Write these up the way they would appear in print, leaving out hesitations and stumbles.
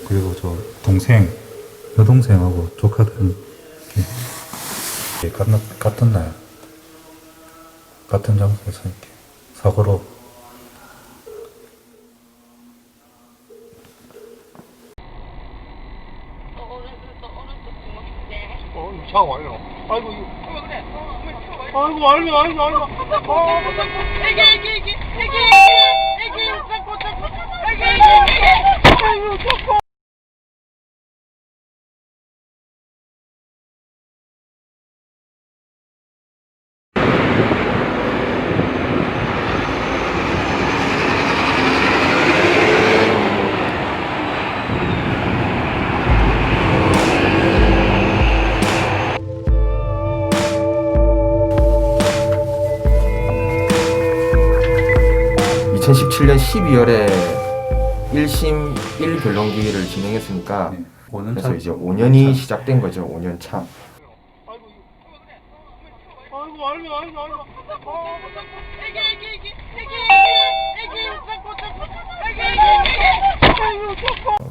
그리고 저 동생, 여동생하고 조카들은 이렇게 같은 날, 같은 장소에서 이렇게 사고로. 차 와요. 아이고, 아이고. 애기. 2017년 12월에 1심 1변론기를 진행했으니까 네. 5년 그래서 차. 이제 5년이 시작된 거죠. 5년 차.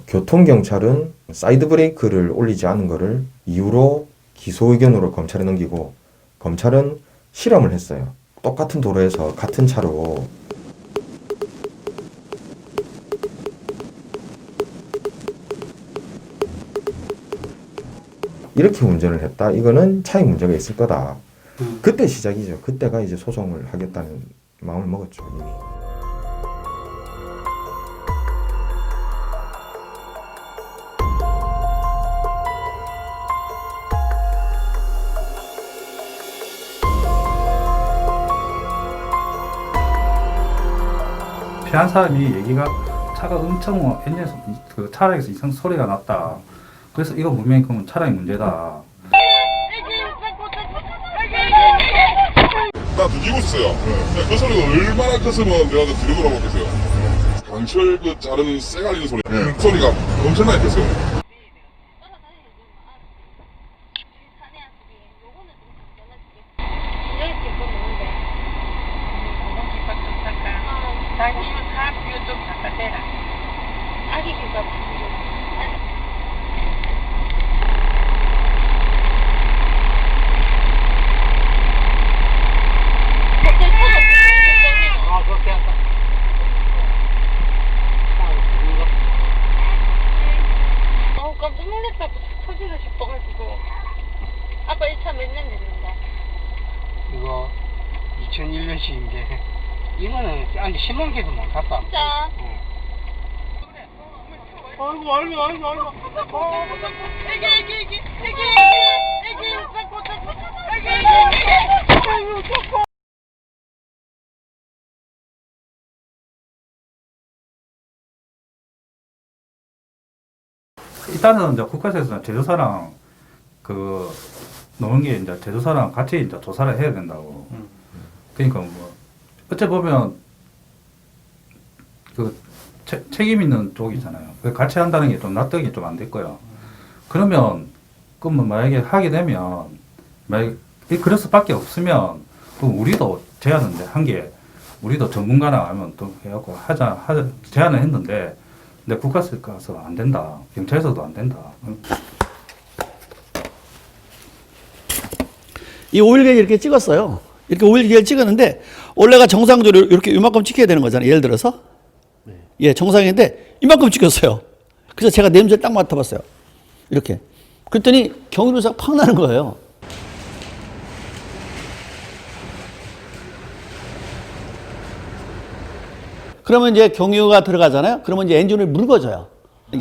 교통경찰은 사이드 브레이크를 올리지 않은 것을 이유로 기소 의견으로 검찰에 넘기고, 검찰은 실험을 했어요. 똑같은 도로에서 같은 차로 이렇게 운전을 했다. 이거는 차에 문제가 있을 거다. 그때 시작이죠. 그때가 이제 소송을 하겠다는 마음을 먹었죠, 이미. 피한 사람이 얘기가 차가 엄청 엔진에서 그 차량에서 이상 소리가 났다. 그래서 이거 분명히 그러면 차량이 문제다. 나 들리고 있어요. 그 소리가 얼마나 컸으면 내가 들려돌아보겠어요. 강철 그 자르는 쇠가 있는 소리. 그 소리가 엄청나게 컸어요. 깜짝 놀랐다고 터지고 싶어가지고. 아빠 이 차 몇 년 됐는데? 이거 2001년식인데 이거는 한 10만 개도 못 탔다. 진짜? 응. 애기. 일단은 이제 국가에서는 제조사랑 그 노는 게 이제 제조사랑 같이 이제 조사를 해야 된다고. 그러니까 뭐 어째 보면 그 책임 있는 쪽이잖아요. 같이 한다는 게 좀 납득이 좀 안 될 거예요. 그러면 그러면 만약에 하게 되면 만약 그럴 수밖에 없으면 그럼 우리도 제안을 한 게 우리도 전문가나 하면 또 해갖고 하자 제안을 했는데. 근데 국가에서 가서 안 된다. 경찰에서도 안 된다. 이 오일계획 이렇게 찍었어요. 이렇게 오일계획 찍었는데 원래가 정상적으로 이렇게 이만큼 찍혀야 되는 거잖아요. 예를 들어서 예, 정상인데 이만큼 찍혔어요. 그래서 제가 냄새를 딱 맡아봤어요. 이렇게. 그랬더니 경유로사가 팍 나는 거예요. 그러면 이제 경유가 들어가잖아요. 그러면 이제 엔진을 묽어져요.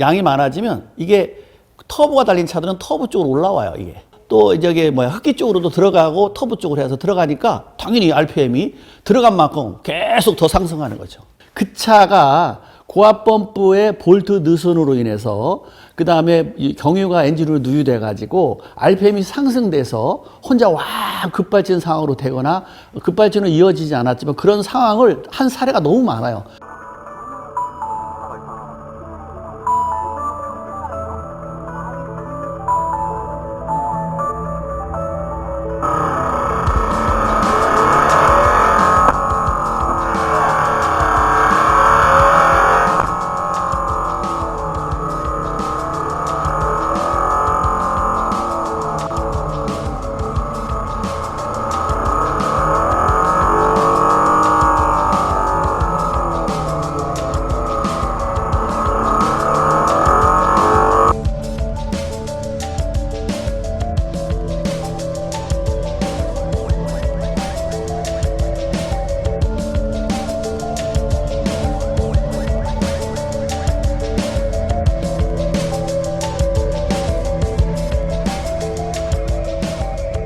양이 많아지면 이게 터보가 달린 차들은 터보 쪽으로 올라와요. 이게 또 저기 뭐야 흡기 쪽으로도 들어가고 터보 쪽으로 해서 들어가니까 당연히 RPM이 들어간 만큼 계속 더 상승하는 거죠. 그 차가 고압 펌프의 볼트 느슨으로 인해서 그 다음에 경유가 엔진으로 누유돼 가지고 RPM이 상승돼서 혼자 와 급발진 상황으로 되거나 급발진은 이어지지 않았지만 그런 상황을 한 사례가 너무 많아요.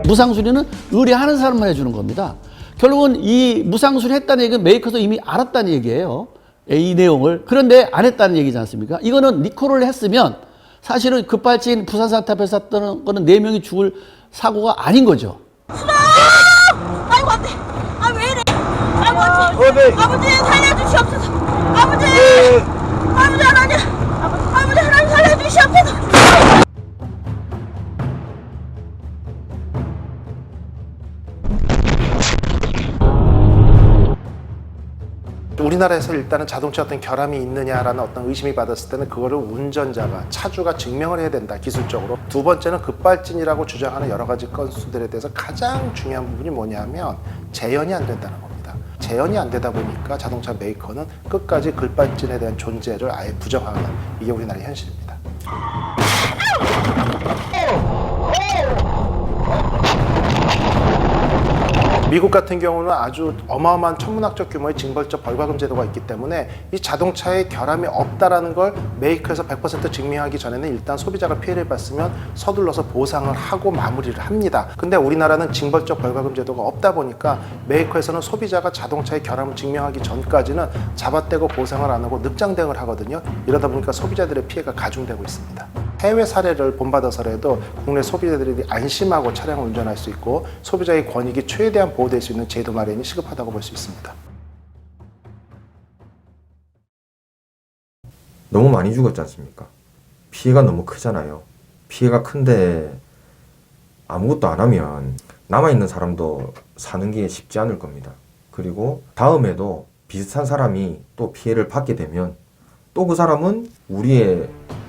무상수리는 의뢰하는 사람만 해주는 겁니다. 결국은 이 무상수리 했다는 얘기는 메이커도 이미 알았다는 얘기예요. 이 내용을. 그런데 안 했다는 얘기지 않습니까? 이거는 리콜을 했으면 사실은 급발진 부산 사태 앞에서 샀던 거는 4명이 죽을 사고가 아닌 거죠. 아이고 안돼. 아 왜 이래? 아버지 살려주시옵소서. 아버지 하나님 살려주시옵소서. 우리나라에서 일단은 자동차 어떤 결함이 있느냐라는 어떤 의심이 받았을 때는 그거를 운전자가 차주가 증명을 해야 된다, 기술적으로. 두 번째는 급발진이라고 주장하는 여러 가지 건수들에 대해서 가장 중요한 부분이 뭐냐면 재현이 안 된다는 겁니다. 재현이 안 되다 보니까 자동차 메이커는 끝까지 급발진에 대한 존재를 아예 부정하는, 이게 우리나라의 현실입니다. 미국 같은 경우는 아주 어마어마한 천문학적 규모의 징벌적 벌과금 제도가 있기 때문에 이 자동차에 결함이 없다라는 걸 메이커에서 100% 증명하기 전에는 일단 소비자가 피해를 봤으면 서둘러서 보상을 하고 마무리를 합니다. 근데 우리나라는 징벌적 벌과금 제도가 없다 보니까 메이커에서는 소비자가 자동차의 결함을 증명하기 전까지는 잡아떼고 보상을 안 하고 늑장 대응을 하거든요. 이러다 보니까 소비자들의 피해가 가중되고 있습니다. 해외 사례를 본받아서라도 국내 소비자들이 안심하고 차량을 운전할 수 있고 소비자의 권익이 최대한 보호될 수 있는 제도 마련이 시급하다고 볼 수 있습니다. 너무 많이 죽었지 않습니까? 피해가 너무 크잖아요. 피해가 큰데 아무것도 안 하면 남아있는 사람도 사는 게 쉽지 않을 겁니다. 그리고 다음에도 비슷한 사람이 또 피해를 받게 되면 또 그 사람은 우리의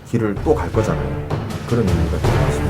길을 또 갈 거잖아요. 그런 의미가 있습니다.